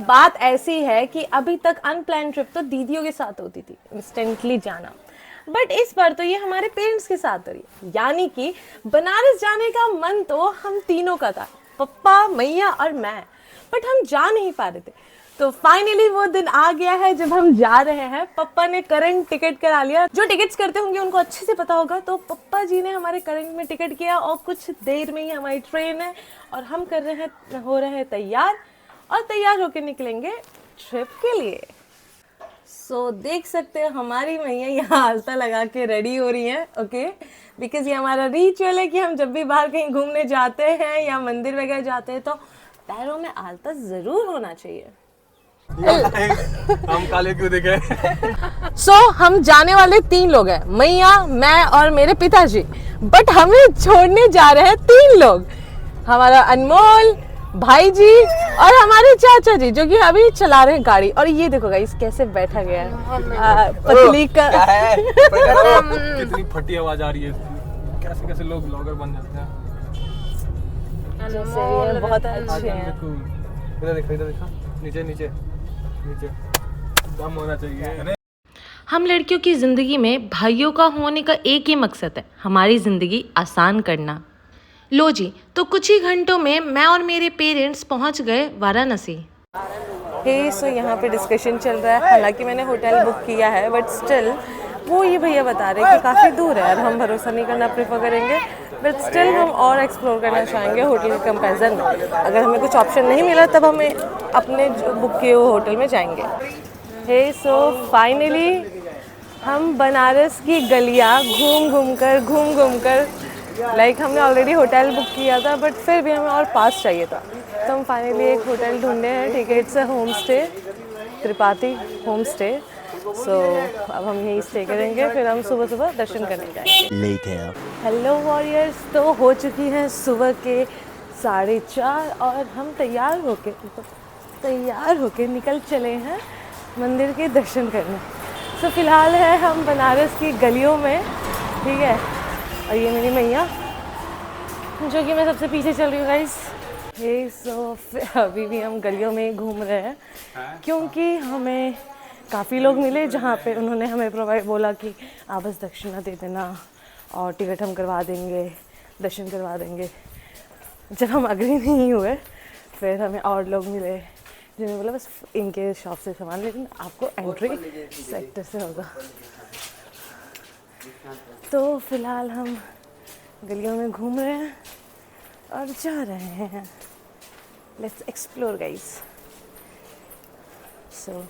बात ऐसी है कि अभी तक अनप्लान ट्रिप तो दीदियों के साथ होती थी, इंस्टेंटली जाना, बट इस बार तो ये हमारे पेरेंट्स के साथ हो रही है। यानी कि बनारस जाने का मन तो हम तीनों का था, पप्पा, मैया और मैं, बट हम जा नहीं पा रहे थे। तो फाइनली वो दिन आ गया है जब हम जा रहे हैं। पप्पा ने करंट टिकट करा लिया, जो टिकट्स करते होंगे उनको अच्छे से पता होगा। तो पप्पा जी ने हमारे करंट में टिकट किया और कुछ देर में ही हमारी ट्रेन है और हम हो रहे हैं तैयार, और तैयार होकर निकलेंगे ट्रिप के लिए। सो देख सकते हैं हमारी मैया यहाँ आलता लगा के रेडी हो रही हैं, ओके, बिकॉज ये हमारा रिचुअल है कि हम जब भी बाहर कहीं घूमने जाते हैं या मंदिर वगैरह जाते हैं तो पैरों में आलता जरूर होना चाहिए। हम काले क्यों दिखे? सो हम जाने वाले 3 लोग हैं, मैया, मैं और मेरे पिताजी, बट हमें छोड़ने जा रहे हैं 3 लोग, हमारा अनमोल, भाई जी और हमारे चाचा जी, जो कि अभी चला रहे हैं गाड़ी। और ये देखो गाइस कैसे बैठा गया है पतली का कितनी फटी आवाज आ रही है, कैसे कैसे लोग ब्लॉगर बन जाते हैं। ये बहुत अच्छे हैं। इधर देखो, नीचे नीचे नीचे दम होना चाहिए। हम लड़कियों की ज़िंदगी में भाइयों का होने का एक ही मकसद है, हमारी ज़िंदगी आसान करना। लो जी, तो कुछ ही घंटों में मैं और मेरे पेरेंट्स पहुंच गए वाराणसी। सो यहाँ पे डिस्कशन चल रहा है, हालांकि मैंने होटल बुक किया है बट स्टिल वो ये भैया बता रहे हैं कि काफ़ी दूर है और हम भरोसा नहीं करना प्रेफर करेंगे, बट स्टिल हम और एक्सप्लोर करना चाहेंगे होटल के कंपैरिजन में। अगर हमें कुछ ऑप्शन नहीं मिला तब हमें अपने जो बुक किए हुए होटल में जाएंगे। सो फाइनली हम बनारस की गलियाँ घूम घूम कर लाइक हमने ऑलरेडी होटल बुक किया था बट फिर भी हमें और पास चाहिए था, तो हम फाइनली एक होटल ढूंढे हैं। ठीक है, it's a home stay, Tripathi home stay. So अब हम यहीं स्टे करेंगे, फिर हम सुबह सुबह दर्शन करने जाएंगे। हेलो वॉरियर्स, तो हो चुकी हैं सुबह के 4:30 और हम तैयार होके निकल चले हैं मंदिर के दर्शन करने। सो फिलहाल है हम बनारस की गलियों में, ठीक है, और ये मेरी मैया जो कि मैं सबसे पीछे चल रही हूँ गाइस। सो अभी भी हम गलियों में घूम रहे हैं क्योंकि हमें काफ़ी लोग मिले जहाँ पे उन्होंने हमें बोला कि आप बस दक्षिणा दे देना और टिकट हम करवा देंगे, दर्शन करवा देंगे। जब हम अग्री नहीं हुए फिर हमें और लोग मिले जिन्होंने बोला बस इनके शॉप से सामान, लेकिन आपको एंट्री सेक्टर से होगा। तो फिलहाल हम गलियों में घूम रहे हैं और जा रहे हैं। Let's explore guys. सो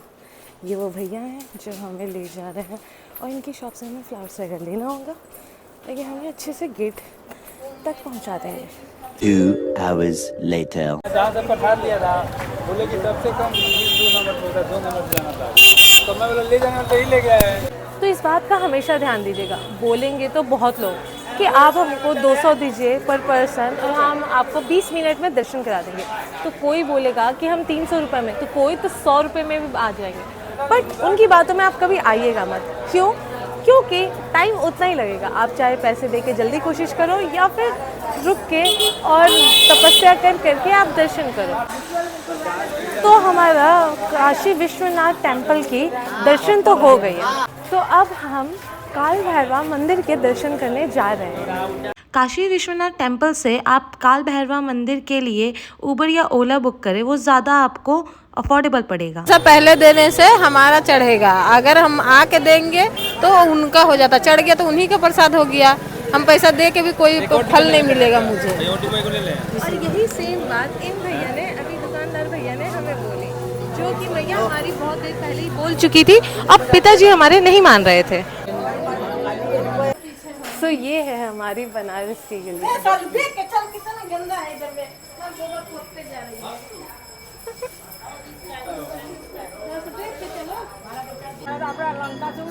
ये वो भैया हैं जो हमें ले जा रहे हैं और इनकी शॉप से हमें फ्लावर्स वगैरह लेना होगा, लेकिन हमें अच्छे से गेट तक पहुंचा देंगे। 2 hours later. जहाँ से पठार लिया था, बोले कि सबसे कम 2 नंबर पे था, 2 नंबर से जाना था, तो मैं बोला ले जाना तो ही ले गया है। तो इस बात का हमेशा ध्यान दीजिएगा, बोलेंगे तो बहुत लोग कि आप हमको 200 दीजिए पर पर्सन और हम आपको 20 मिनट में दर्शन करा देंगे। तो कोई बोलेगा कि हम 300 रुपये में, तो कोई तो 100 रुपये में भी आ जाएंगे, बट उनकी बातों में आप कभी आइएगा मत। क्यों? क्योंकि टाइम उतना ही लगेगा। आप चाहे पैसे दे के जल्दी कोशिश करो या फिर रुक के और तपस्या करके आप दर्शन करो। तो हमारा काशी विश्वनाथ टेम्पल की दर्शन तो हो गई है, तो अब हम काल भैरवा मंदिर के दर्शन करने जा रहे हैं। काशी विश्वनाथ टेम्पल से आप काल भैरवा मंदिर के लिए उबर या ओला बुक करें, वो ज़्यादा आपको अफोर्डेबल पड़ेगा। सब पहले देने से हमारा चढ़ेगा, अगर हम आके देंगे तो उनका हो जाता, चढ़ गया तो उन्हीं का प्रसाद हो गया, हम पैसा दे के भी कोई फल नहीं मिलेगा मुझे। और यही सेम बात इन भैया ने, अभी दुकानदार भैया ने हमें बोली, जो कि भैया हमारी बहुत देर पहले ही बोल चुकी थी, अब पिताजी हमारे नहीं मान रहे थे। सो ये है हमारी बनारस की गली।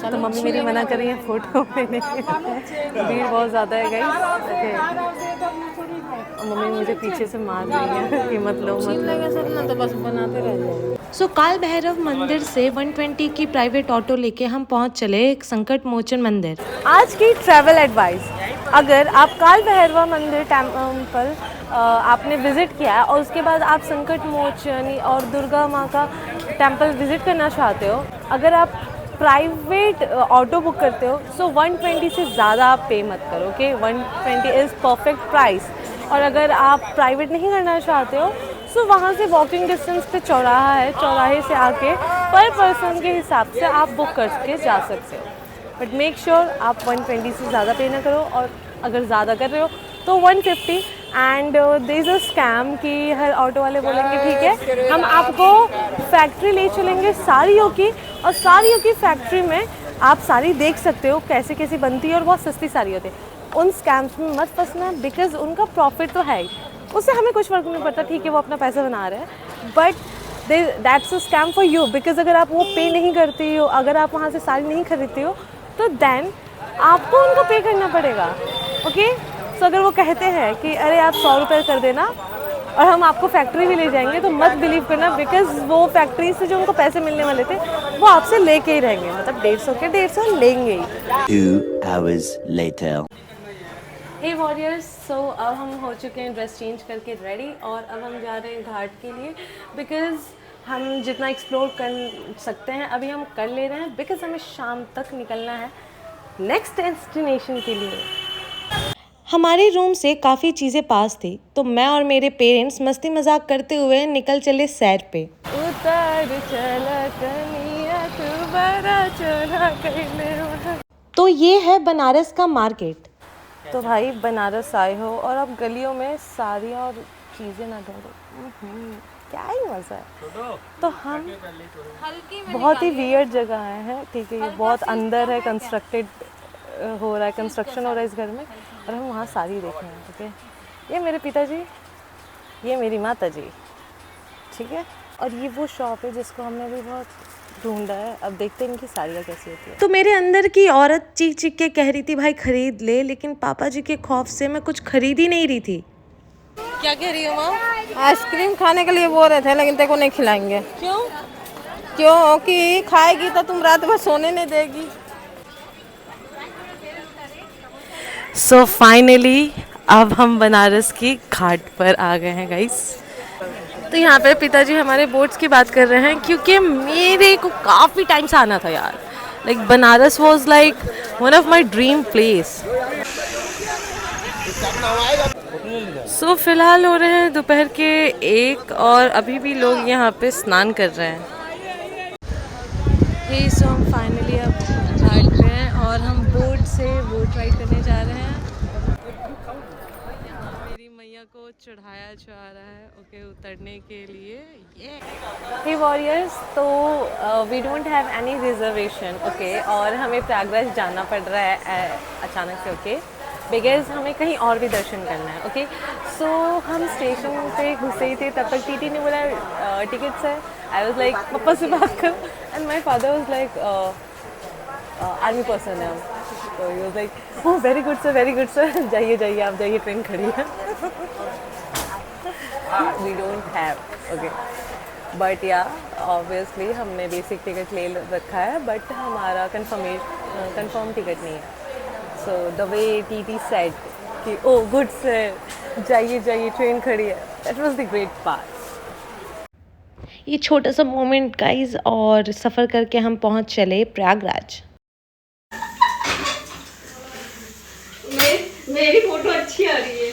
तो मम्मी मेरी मना कर रही है फोटो लेने के लिए, भीड़ बहुत ज़्यादा है गाइस। मम्मी मुझे पीछे से मार रही है कि मत लो तो बस बनाते रह जाओ। सो काल भैरव मंदिर से 120 की प्राइवेट ऑटो लेके हम पहुंच चले संकट मोचन मंदिर। आज की ट्रैवल एडवाइस, अगर आप काल भैरवा मंदिर टेम्पल आपने विज़िट किया है और उसके बाद आप संकट मोचन और दुर्गा माँ का टेम्पल विज़िट करना चाहते हो, अगर आप प्राइवेट ऑटो बुक करते हो सो 120 से ज़्यादा आप पे मत करो, ओके। 120 is perfect price. और अगर आप प्राइवेट नहीं करना चाहते हो सो वहाँ से वॉकिंग डिस्टेंस पे चौराहा है, चौराहे से आके पर पर्सन के हिसाब से आप बुक करके जा सकते हो। बट मेक श्योर आप 120 से ज़्यादा पे ना करो, और अगर ज़्यादा कर रहे हो तो 150। And there is a scam कि हर ऑटो वाले बोलेंगे ठीक है हम आपको फैक्ट्री ले चलेंगे साड़ियों की, और साड़ियों की फैक्ट्री में आप साड़ी देख सकते हो कैसे कैसी बनती है और बहुत सस्ती साड़ी होती है। उन स्कैम्स में मत फंसना, बिकॉज उनका प्रॉफिट तो है ही, उससे हमें कुछ फ़र्क नहीं पड़ता, ठीक है वो अपना पैसा बना रहे हैं, but that's a scam for you. Because अगर आप वो पे नहीं करती हो, अगर आप वहाँ से साड़ी नहीं खरीदती हो तो देन आपको उनको पे करना पड़ेगा, ओके। सो अगर वो कहते हैं कि अरे आप 100 रुपये कर देना और हम आपको फैक्ट्री भी ले जाएंगे, तो मत बिलीव करना, बिकॉज वो फैक्ट्री से जो उनको पैसे मिलने वाले थे वो आपसे लेके ही रहेंगे, मतलब 150 के 150 लेंगे ही। 2 hours later. हे वॉरियर्स, सो अब हम हो चुके हैं ड्रेस चेंज करके रेडी, और अब हम जा रहे हैं घाट के लिए, बिकॉज़ हम जितना एक्सप्लोर कर सकते हैं अभी हम कर ले रहे हैं, बिकॉज़ हमें शाम तक निकलना है नेक्स्ट डेस्टिनेशन के लिए। हमारे रूम से काफ़ी चीज़ें पास थी, तो मैं और मेरे पेरेंट्स मस्ती मजाक करते हुए निकल चले सैर पे। उतार चला कनिया तू बड़ा चला कइले। तो ये है बनारस का मार्केट। तो भाई बनारस आए हो और अब गलियों में साड़ियाँ और चीज़ें ना ढूंढो, क्या ही मज़ा है। तो हम बहुत ही वियर्ड जगह आए हैं, ठीक है, ये बहुत अंदर है, कंस्ट्रक्टेड हो रहा है, कंस्ट्रक्शन हो रहा है इस घर में, और हम वहाँ साड़ी देख रहे हैं, ठीक है। ये मेरे पिताजी, ये मेरी माता जी, ठीक है। और ये वो शॉप है जिसको हमने भी बहुत ढूंढा है, अब देखते हैं इनकी साड़ियाँ कैसी होती है। तो मेरे अंदर की औरत चीख चीख के कह रही थी भाई खरीद ले, लेकिन पापा जी के खौफ से मैं कुछ खरीद ही नहीं रही थी। क्या कह रही हो माँ? आइसक्रीम खाने के लिए बोल रहे थे, लेकिन तेरे को नहीं खिलाएंगे। क्यों? क्योंकि खाएगी तो तुम रात भर सोने नहीं देगी। सो फाइनली अब हम बनारस की घाट पर आ गए हैं गाइस। तो यहाँ पे पिताजी हमारे बोर्ड्स की बात कर रहे हैं, क्योंकि मेरे को काफ़ी टाइम से आना था यार, like Banaras was like one of my dream place. So फिलहाल हो रहे हैं दोपहर के 1 और अभी भी लोग यहाँ पे स्नान कर रहे हैं। सो हम फाइनली अब घाट पे हैं और हम बोट से बोट राइड करने जा रहे हैं। मेरी मैया को चढ़ाया जा रहा है, ओके, उतरने के लिए। हे वॉरियर्स, तो we don't have any reservation, okay, और हमें प्रयागराज जाना पड़ रहा है अचानक से, ओके, बिकॉज हमें कहीं और भी दर्शन करना है, ओके। सो हम स्टेशन पे घुसे ही थे, तब तक टीटी ने बोला टिकट्स है। आई वाज लाइक पापा से बात कर, and my father was like army person है, तो he was like oh very good sir, very good sir, जाइए जाइए आप जाइए, ट्रेन खड़ी है। We don't have, okay, but yeah obviously हमने बेसिक टिकट ले रखा है, बट हमारा कंफर्म टिकट नहीं है। So the way TT said कि ओ गुड सर, जाइए जाइए, ट्रेन खड़ी है, that was the great part. ये छोटा सा मोमेंट गाइस, और सफ़र करके हम पहुंच चले प्रयागराज। मेरी फोटो अच्छी आ रही है।